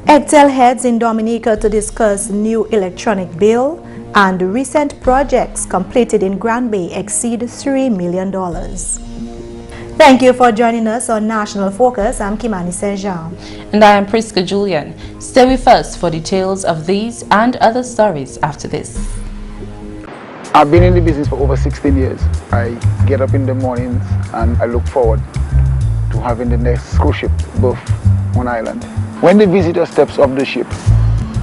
ECTEL heads in Dominica to discuss new electronic bill, and recent projects completed in Grand Bay exceed $3 million. Thank you for joining us on National Focus. I'm Kimani. And I am Prisca Julien. Stay with us for details of these and other stories after this. I've been in the business for over 16 years. I get up in the mornings and I look forward to having the next cruise ship berth on island. When the visitor steps off the ship,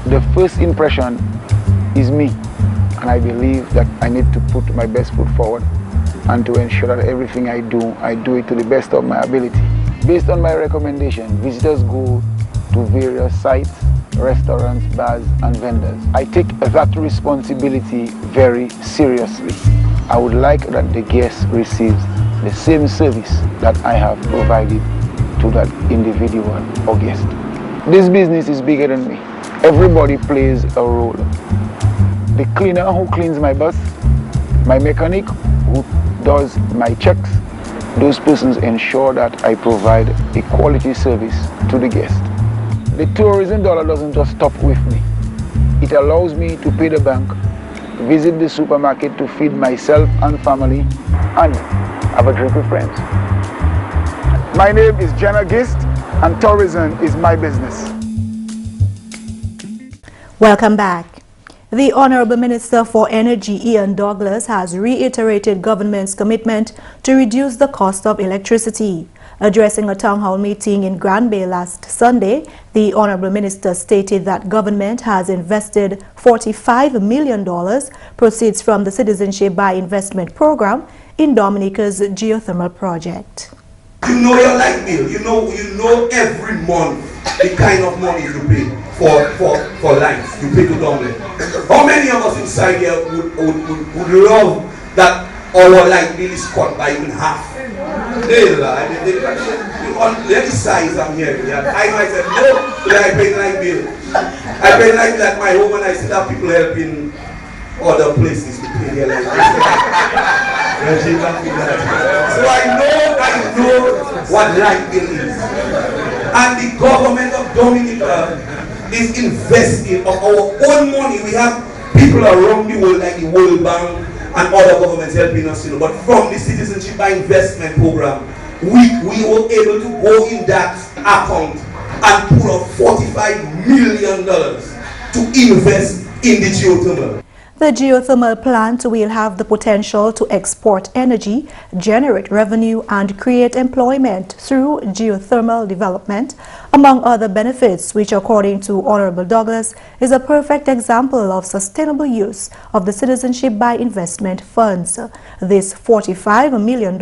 the first impression is me, and I believe that I need to put my best foot forward and to ensure that everything I do it to the best of my ability. Based on my recommendation, visitors go to various sites, restaurants, bars and vendors. I take that responsibility very seriously. I would like that the guest receives the same service that I have provided to that individual or guest. This business is bigger than me. Everybody plays a role. The cleaner who cleans my bus, my mechanic who does my checks, those persons ensure that I provide a quality service to the guest. The tourism dollar doesn't just stop with me. It allows me to pay the bank, visit the supermarket to feed myself and family, and have a drink with friends. My name is Jenna Gist, and tourism is my business. Welcome back. The Honorable Minister for Energy, Ian Douglas, has reiterated government's commitment to reduce the cost of electricity. Addressing a town hall meeting in Grand Bay last Sunday, the Honorable Minister stated that government has invested $45 million, proceeds from the Citizenship by Investment Program, in Dominica's geothermal project. You know your light bill. You know every month the kind of money you pay for lights. You pay to Dominic. How many of us inside here would love that our light bill is cut by even half? The exercise I'm hearing. I myself know that I pay light bill. I pay light bill at my home, and I see that people helping other places to pay their light bill. So I know what light bill is. And the government of Dominica is investing of our own money. We have people around the world like the World Bank and other governments helping us, but from the Citizenship by Investment Program, we were able to go in that account and pull up $45 million to invest in the geothermal. The geothermal plant will have the potential to export energy, generate revenue, and create employment through geothermal development, among other benefits, which, according to Honorable Douglas, is a perfect example of sustainable use of the Citizenship by Investment funds. This $45 million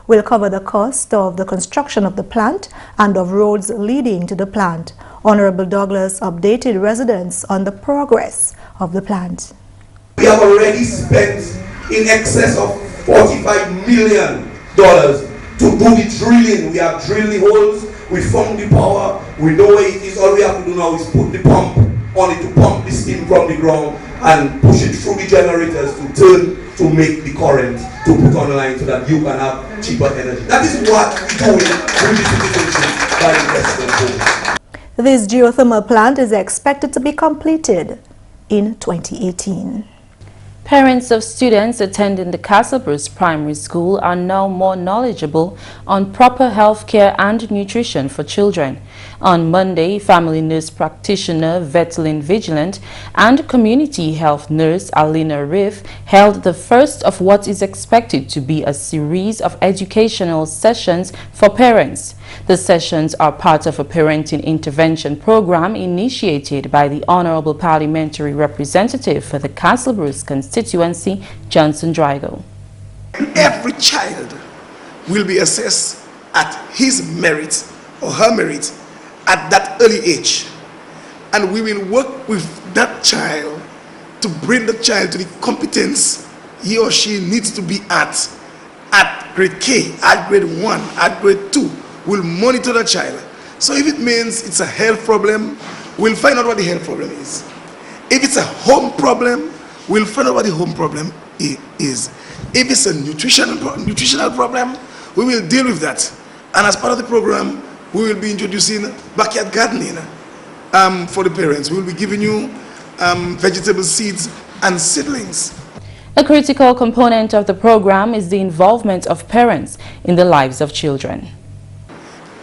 will cover the cost of the construction of the plant and of roads leading to the plant. Honorable Douglas updated residents on the progress of the plant. We have already spent in excess of $45 million to do the drilling. We have drilled the holes, we found the power, we know where it is. All we have to do now is put the pump on it to pump the steam from the ground and push it through the generators to turn to make the current to put online so that you can have cheaper energy. That is what we do with the Citizenship by Investment Program. This geothermal plant is expected to be completed in 2018. Parents of students attending the Castlebruce Primary School are now more knowledgeable on proper health care and nutrition for children. On Monday, family nurse practitioner Veteran Vigilant and community health nurse Alina Riff held the first of what is expected to be a series of educational sessions for parents. The sessions are part of a parenting intervention program initiated by the Honorable Parliamentary Representative for the Castlebruce constituency, Johnson Drygo. Every child will be assessed at his merit or her merit at that early age. And we will work with that child to bring the child to the competence he or she needs to be at grade K, at grade 1, at grade 2. We'll monitor the child. So if it means it's a health problem, we'll find out what the health problem is. If it's a home problem, we'll find out what the home problem is. If it's a nutritional problem, we will deal with that. And as part of the program, we will be introducing backyard gardening. for the parents. We will be giving you vegetable seeds and seedlings. A critical component of the program is the involvement of parents in the lives of children.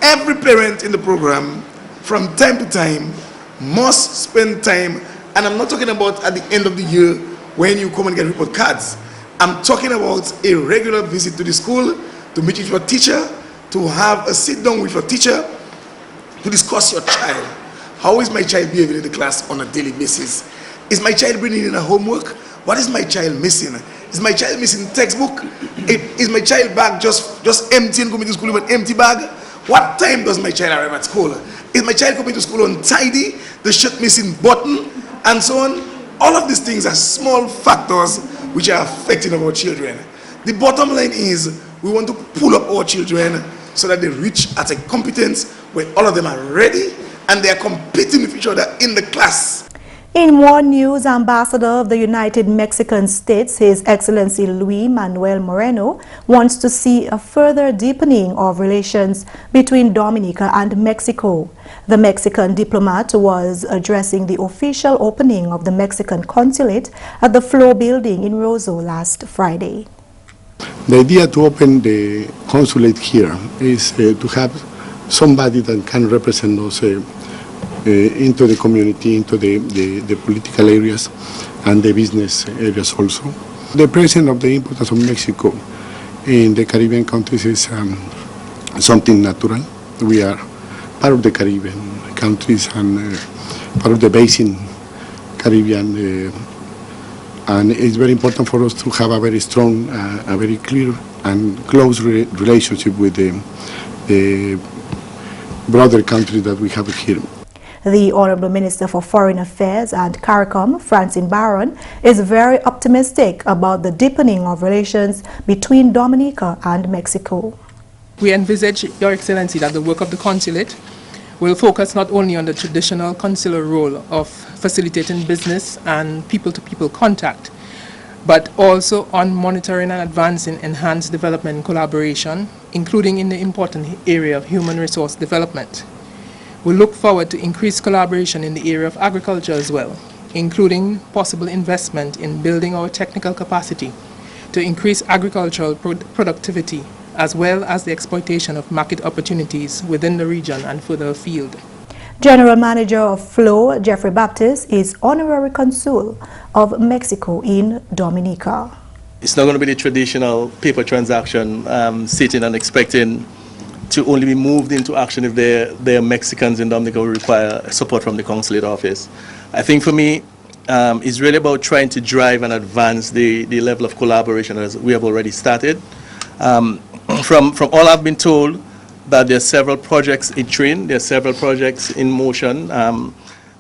Every parent in the program, from time to time, must spend time, and I'm not talking about at the end of the year when you come and get report cards. I'm talking about a regular visit to the school, to meet with your teacher, to have a sit down with your teacher, to discuss your child. How is my child behaving in the class on a daily basis? Is my child bringing in a homework? What is my child missing? Is my child missing textbook? Is my child bag just empty and coming to school with an empty bag? What time does my child arrive at school? Is my child coming to school untidy? The shirt missing button? And so on. All of these things are small factors which are affecting our children. The bottom line is we want to pull up our children so that they reach at a competence where all of them are ready and they are competing with each other in the class. In more news, Ambassador of the United Mexican States, His Excellency Luis Manuel Moreno, wants to see a further deepening of relations between Dominica and Mexico. The Mexican diplomat was addressing the official opening of the Mexican consulate at the Flow building in Roseau last Friday. The idea to open the consulate here is to have somebody that can represent us into the community, into the political areas and the business areas also. The presence of the importance of Mexico in the Caribbean countries is something natural. We are part of the Caribbean countries and part of the basin Caribbean, and it's very important for us to have a very strong, a very clear and close relationship with the broader countries that we have here. The Honorable Minister for Foreign Affairs and CARICOM, Francine Barron, is very optimistic about the deepening of relations between Dominica and Mexico. We envisage, Your Excellency, that the work of the consulate will focus not only on the traditional consular role of facilitating business and people-to-people contact, but also on monitoring and advancing enhanced development and collaboration, including in the important area of human resource development. We look forward to increased collaboration in the area of agriculture as well, including possible investment in building our technical capacity to increase agricultural productivity, as well as the exploitation of market opportunities within the region and further afield. General Manager of Flow, Jeffrey Baptist, is Honorary Consul of Mexico in Dominica. It's not going to be the traditional paper transaction, sitting and expecting to only be moved into action if they're Mexicans in Dominica will require support from the consulate office. I think for me, it's really about trying to drive and advance the level of collaboration as we have already started. From all I've been told, that there are several projects in train, there are several projects in motion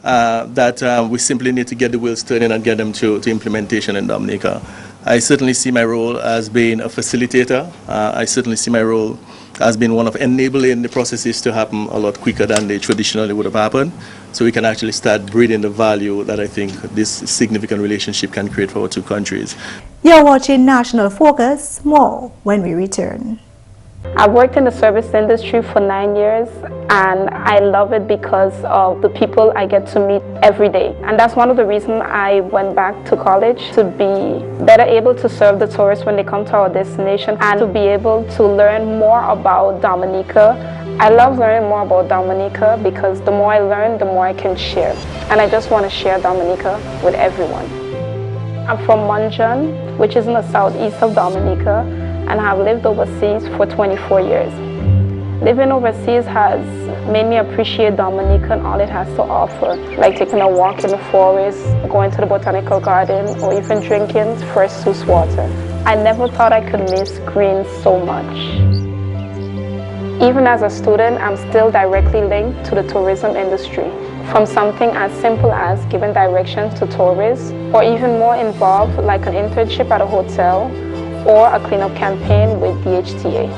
that we simply need to get the wheels turning and get them to implementation in Dominica. I certainly see my role as being a facilitator. I certainly see my role as being one of enabling the processes to happen a lot quicker than they traditionally would have happened, so we can actually start breeding the value that I think this significant relationship can create for our two countries. You're watching National Focus. More when we return. I've worked in the service industry for 9 years, and I love it because of the people I get to meet every day. And that's one of the reasons I went back to college, to be better able to serve the tourists when they come to our destination and to be able to learn more about Dominica. I love learning more about Dominica because the more I learn, the more I can share. And I just want to share Dominica with everyone. I'm from Munjan, which is in the southeast of Dominica, and have lived overseas for 24 years. Living overseas has made me appreciate Dominica and all it has to offer, like taking a walk in the forest, going to the botanical garden, or even drinking fresh Sus water. I never thought I could miss green so much. Even as a student, I'm still directly linked to the tourism industry, from something as simple as giving directions to tourists, or even more involved like an internship at a hotel, or a cleanup campaign with the HTA.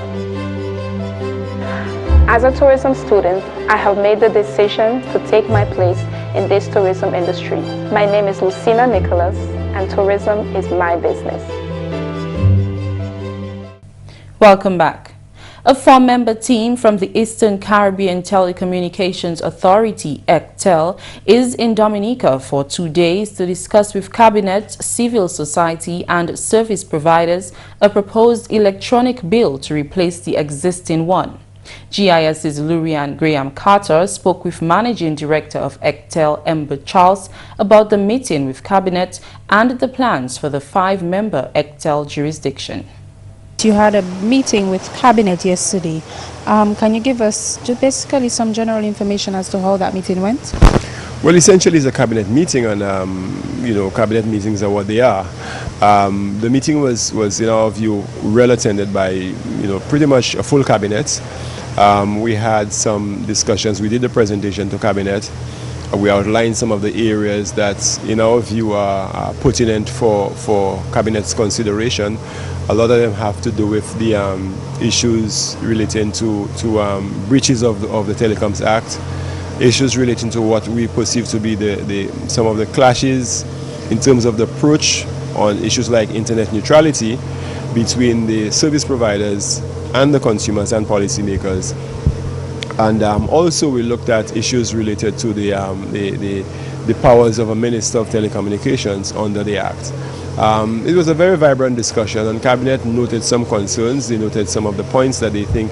As a tourism student, I have made the decision to take my place in this tourism industry. My name is Lucina Nicholas, and tourism is my business. Welcome back. A four-member team from the Eastern Caribbean Telecommunications Authority, ECTEL, is in Dominica for 2 days to discuss with Cabinet, civil society and service providers a proposed electronic bill to replace the existing one. GIS's Julien Graham Carter spoke with Managing Director of ECTEL, Ember Charles, about the meeting with Cabinet and the plans for the 5-member ECTEL jurisdiction. You had a meeting with Cabinet yesterday. Can you give us just basically some general information as to how that meeting went? Well, essentially it's a Cabinet meeting, and you know, Cabinet meetings are what they are. The meeting was in our view well attended by, you know, pretty much a full Cabinet. We had some discussions. We did the presentation to Cabinet. We outlined some of the areas that, in our view, are pertinent for Cabinet's consideration. A lot of them have to do with the issues relating to breaches of the Telecoms Act, issues relating to what we perceive to be some of the clashes in terms of the approach on issues like internet neutrality between the service providers and the consumers and policymakers. And also we looked at issues related to the powers of a Minister of Telecommunications under the Act. It was a very vibrant discussion, and Cabinet noted some concerns. They noted some of the points that they think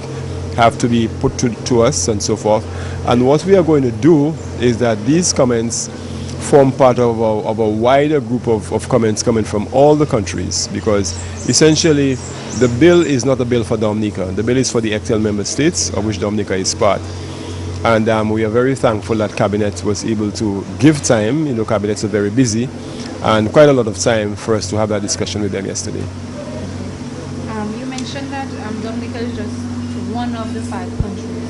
have to be put to us and so forth. And what we are going to do is that these comments form part of a wider group of comments coming from all the countries, because essentially the bill is not a bill for Dominica. The bill is for the ECTEL member states, of which Dominica is part. And we are very thankful that Cabinet was able to give time. You know, Cabinets are very busy, and quite a lot of time for us to have that discussion with them yesterday. You mentioned that Dominica is just one of the 5 countries.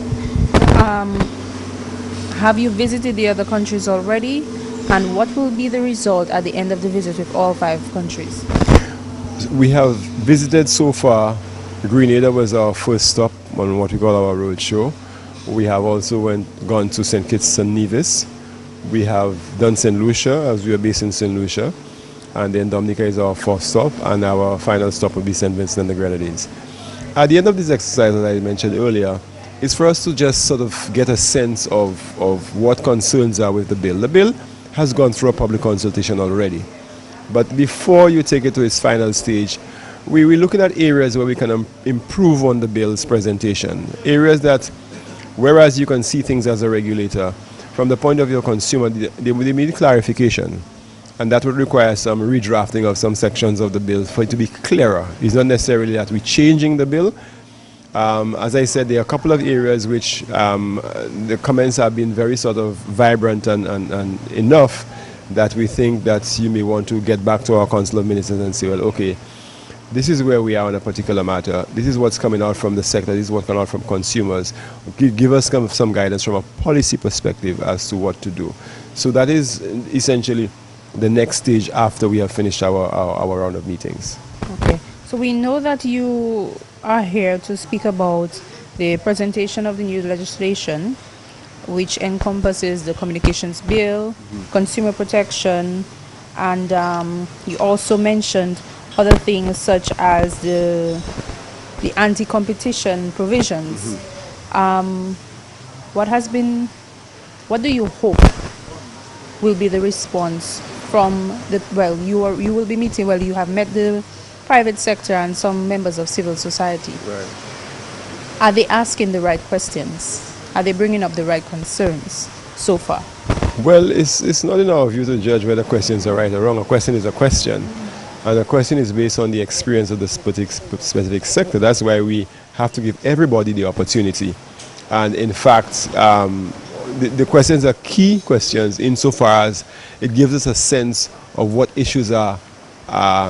Have you visited the other countries already? And what will be the result at the end of the visit with all 5 countries? We have visited so far. Grenada was our first stop on what we call our road show. We have also gone to St. Kitts and Nevis. We have done St. Lucia, as we are based in St. Lucia. And then Dominica is our 4th stop, and our final stop will be St. Vincent and the Grenadines. At the end of this exercise, as I mentioned earlier, it's for us to just sort of get a sense of what concerns are with the bill. The bill has gone through a public consultation already. But before you take it to its final stage, we're looking at areas where we can improve on the bill's presentation. Areas that, whereas you can see things as a regulator, from the point of view of consumer, they need clarification. And that would require some redrafting of some sections of the bill for it to be clearer. It's not necessarily that we're changing the bill. As I said, there are a couple of areas which the comments have been very sort of vibrant and enough that we think that you may want to get back to our Council of Ministers and say, well, okay, this is where we are on a particular matter. This is what's coming out from the sector. This is what's coming out from consumers. Give us some guidance from a policy perspective as to what to do. So that is essentially the next stage after we have finished our round of meetings. Okay. So we know that you are here to speak about the presentation of the new legislation, which encompasses the communications bill, consumer protection, and you also mentioned other things such as the anti-competition provisions. What do you hope will be the response from the, you will be meeting, you have met the private sector and some members of civil society. Right. Are they asking the right questions? Are they bringing up the right concerns so far? Well, it's not in our view to judge whether questions are right or wrong. A question is a question. And a question is based on the experience of the specific sector. That's why we have to give everybody the opportunity. And in fact, the questions are key questions insofar as it gives us a sense of what issues are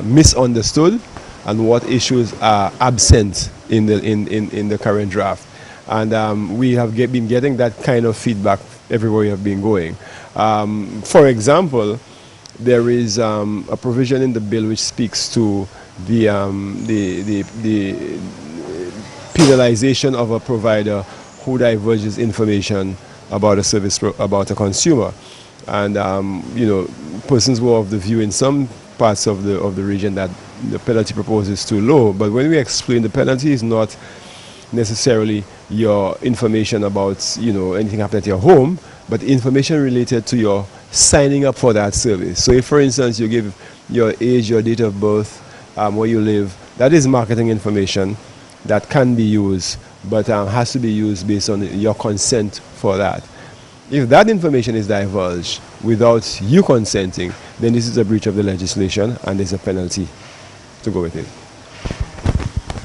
misunderstood and what issues are absent in the current draft. And we have been getting that kind of feedback everywhere we have been going. For example, there is a provision in the bill which speaks to the penalization of a provider who diverges information about a service, about a consumer. And persons were of the view in some parts of the region that the penalty proposed is too low. But when we explain, the penalty is not necessarily your information about, you know, anything happening at your home, but information related to your signing up for that service. So if, for instance, you give your age, your date of birth, where you live, that is marketing information that can be used, but has to be used based on your consent for that. If that information is divulged without you consenting, then this is a breach of the legislation and there's a penalty to go with it.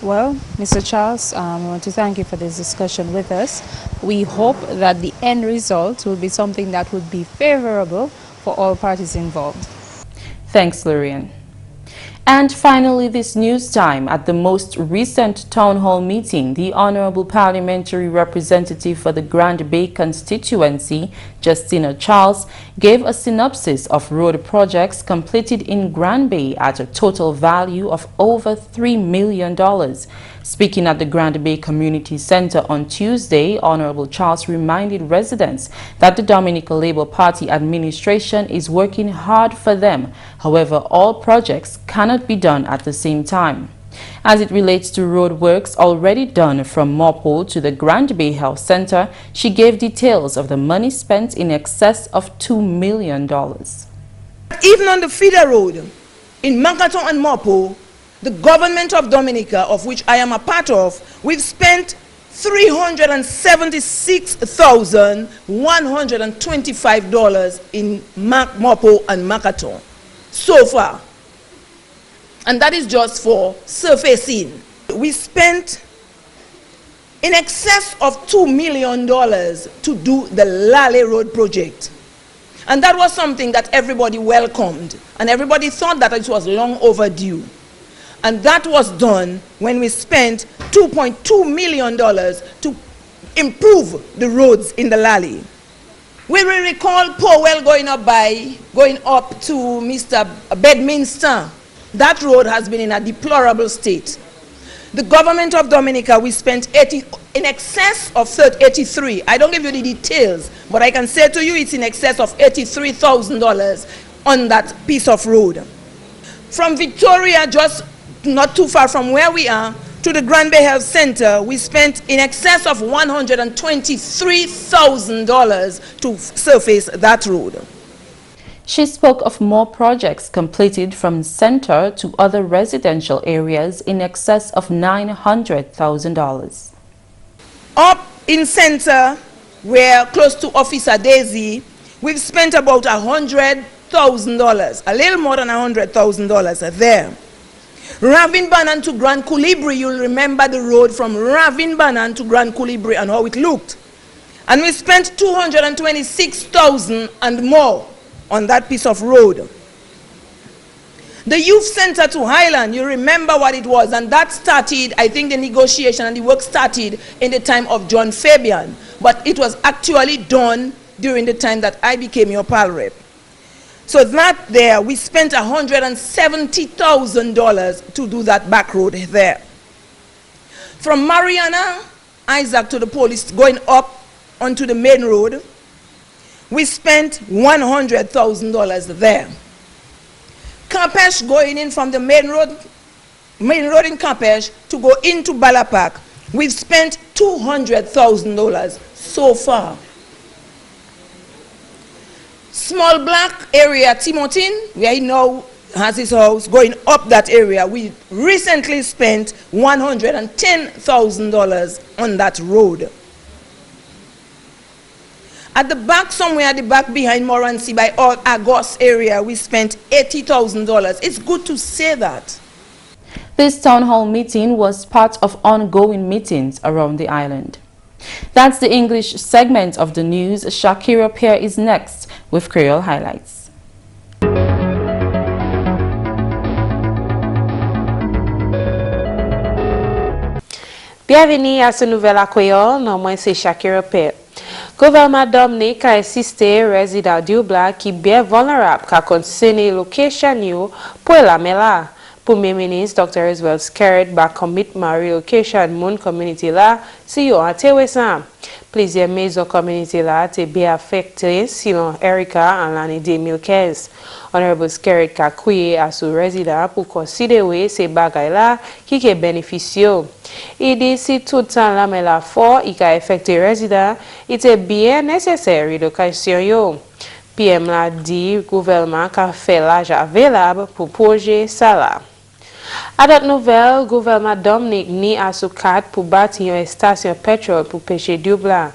Well, Mr. Charles, I want to thank you for this discussion with us. We hope that the end result will be something that would be favorable for all parties involved. Thanks, Julien. And finally, this news time, at the most recent town hall meeting, the Honorable Parliamentary Representative for the Grand Bay constituency, Justina Charles, gave a synopsis of road projects completed in Grand Bay at a total value of over $3 million. Speaking at the Grand Bay Community Center on Tuesday, Honorable Charles reminded residents that the Dominica Labour Party administration is working hard for them. However, all projects cannot be done at the same time. As it relates to road works already done from Morpole to the Grand Bay Health Center, she gave details of the money spent in excess of $2 million. Even on the feeder road in Makaton and Morpole, the government of Dominica, of which I am a part of, we've spent $376,125 in Morpole and Makaton so far. And that is just for surfacing. We spent in excess of $2 million to do the Lale Road project. And that was something that everybody welcomed. And everybody thought that it was long overdue. And that was done when we spent $2.2 million to improve the roads in the Lale. We will recall Powell going up to Mr. Bedminster. That road has been in a deplorable state. The government of Dominica, we spent in excess of 83. I don't give you the details, but I can say to you it's in excess of $83,000 on that piece of road. From Victoria, just not too far from where we are, to the Grand Bay Health Center, we spent in excess of $123,000 to surface that road. She spoke of more projects completed from center to other residential areas in excess of $900,000. Up in center, where close to Officer Daisy, we've spent about $100,000, a little more than $100,000 there. Ravin Banan to Grand Culibri, you'll remember the road from Ravin Banan to Grand Culibri and how it looked. And we spent $226,000 and more on that piece of road. The youth center to Highland, you remember what it was, and that started, I think the negotiation and the work started in the time of John Fabian, but it was actually done during the time that I became your PAL rep. So that there, we spent $170,000 to do that back road there. From Mariana, Isaac to the police going up onto the main road, we spent $100,000 there. Campeche going in from the main road in Campeche to go into Balapak, we've spent $200,000 so far. Small Black area, Timotin, where he now has his house, going up that area, we recently spent $110,000 on that road. At the back, somewhere at the back behind Moransi by all Agos area, we spent $80,000. It's good to say that. This town hall meeting was part of ongoing meetings around the island. That's the English segment of the news. Shaakira Pierre is next with Creole highlights. Bienvenue à ce nouvel accueil. Non, moi c'est Shaakira Pierre. Gouvernement Dominica a assisté résidents du Black qui bien vulnérable car concerne location you pour la mela. Premier ministre Dr. Isabel scared by commitment relocation mon community la si yo antewe sam. Plusieurs maisons communauté là étaient bien affectées, sinon Erika en l'année 2015. Honorable Skerrit a crié à son résident pour considérer ces bagailles là qui bénéficient. Il dit si tout le temps la mais la fort, il a affecté résident, il était bien nécessaire l'éducation. Pierre l'a dit, le gouvernement a fait l'argent available pour projet ça là. À d'autres nouvelles, le gouvernement Dominique ni à ce cadre pour bâtir une station pétrole pour pêcher du blanc.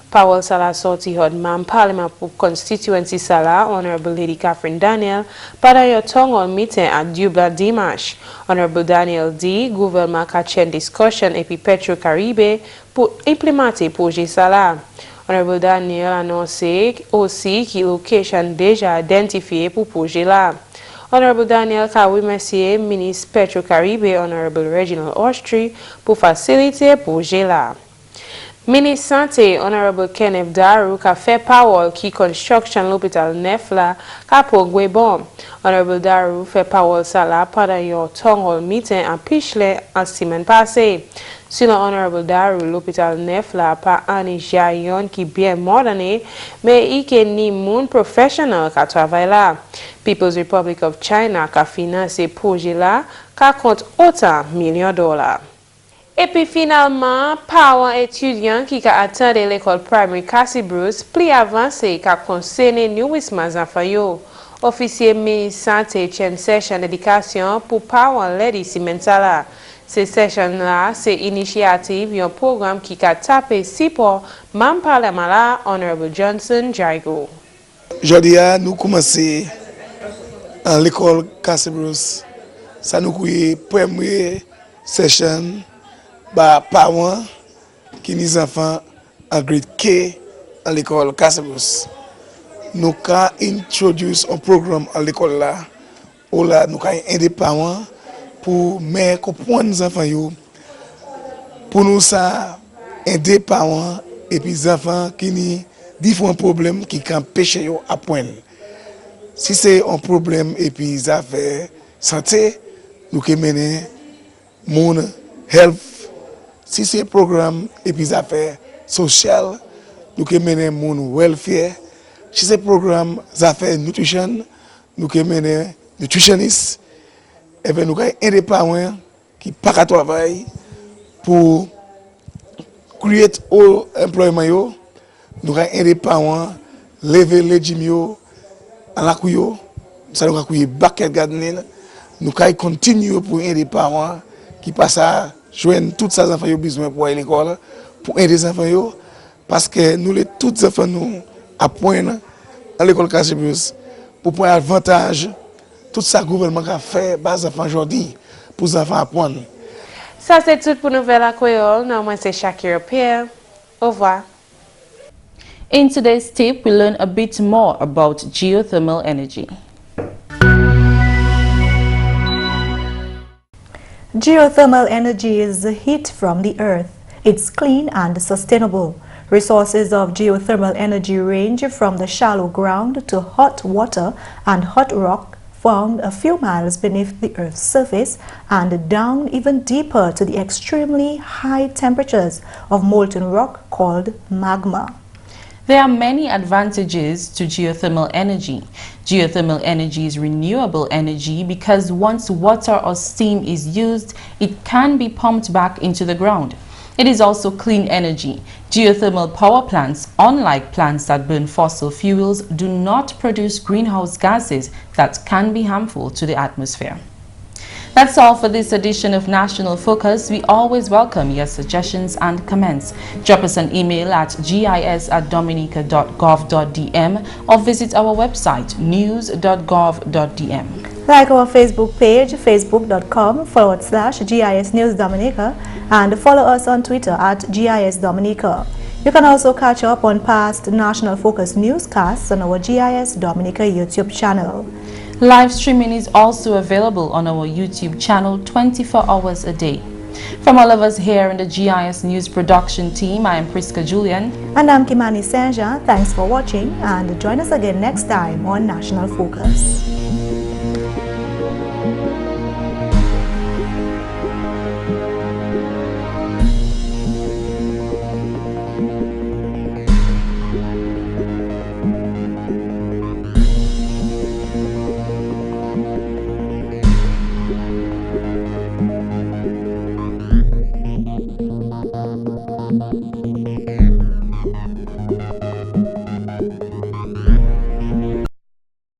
Powell Salah sorti au Parlement pour constituency Salah, Honorable Lady Catherine Daniel, pendant un town meeting à Dublin dimanche. Honorable Daniel dit, le gouvernement a une discussion et puis Petro-Caribe pour implémenter le projet Salah. Honorable Daniel a annoncé aussi qu'il y a une location déjà identifiée pour le projet là. Honorable Daniel a remercié le ministre Petro-Caribe, Honorable Reginald Austri, pour faciliter le projet là. Ministre Santé, Honorable Kenneth Daru, a fait parole qui construction l'hôpital neuf là, a pour bon. Honorable Daru fait parole ça là pendant un town hall meeting en Pichelet en semaine passée. Selon Honorable Daru, l'hôpital neuf là pas un jaillon qui bien moderné, mais il y a ni monde professionnel qui travaille là. People's Republic of China a financé le projet là, qui compte autant de millions de dollars. Et puis finalement, parents étudiants qui attendent l'école primaire Cassie Bruce, plus avancé qui concerne New Wismas enfants. Officier ministre santé une session d'éducation pour parents l'aide ici là. Cette session là, c'est initiative un programme qui a tapé support membre parlement là, Honorable Johnson Jaigo. Aujourd'hui, nous commençons à l'école Cassie Bruce. Ça nous a première session. Parents qui nous enfants en grade K à l'école Casabos. Nous avons introduit un programme à l'école là où là nous avons aidé les parents pour mettre comprendre nos enfants pour nous ça aider les parents et puis les enfants qui ont différents problèmes qui can empêcher à point. Si c'est un problème et puis les affaires santé, nous pouvons mener mon health. Si c'est un programme et puis affaires sociales, nous pouvons mener mon welfare. Si c'est un programme affaires nutrition, nous pouvons mener nutritionniste. Et bien nous avons un des parents qui pas à travailler pour créer un employement. Nous avons un des parents lever les gym à la couille. Ça nous avons bucket gardening. Nous avons continuer pour aider les parents qui passent à joindre tous ces enfants qui ont besoin pour aller à l'école, pour aider les enfants, parce que nous, tous les enfants, nous apprennent à l'école Casibus pour prendre avantage tout ça que le gouvernement a fait pour les enfants aujourd'hui, pour les enfants apprendre. Ça, c'est tout pour Nouvelle à Créole. Moi, c'est Shaakira Pierre. Au revoir. In today's tip, we learn a bit more about geothermal energy. Geothermal energy is the heat from the earth. It's clean and sustainable. Resources of geothermal energy range from the shallow ground to hot water and hot rock found a few miles beneath the earth's surface and down even deeper to the extremely high temperatures of molten rock called magma. There are many advantages to geothermal energy. Geothermal energy is renewable energy because once water or steam is used, it can be pumped back into the ground. It is also clean energy. Geothermal power plants, unlike plants that burn fossil fuels, do not produce greenhouse gases that can be harmful to the atmosphere. That's all for this edition of National Focus. We always welcome your suggestions and comments. Drop us an email at gis@dominica.gov.dm or visit our website news.gov.dm. Like our Facebook page, facebook.com/GIS News Dominica, and follow us on Twitter at GIS Dominica. You can also catch up on past National Focus newscasts on our GIS Dominica YouTube channel. Live streaming is also available on our YouTube channel 24 hours a day. From all of us here in the GIS News production team, I am Prisca Julien. And I'm Kimani. Thanks for watching and join us again next time on National Focus.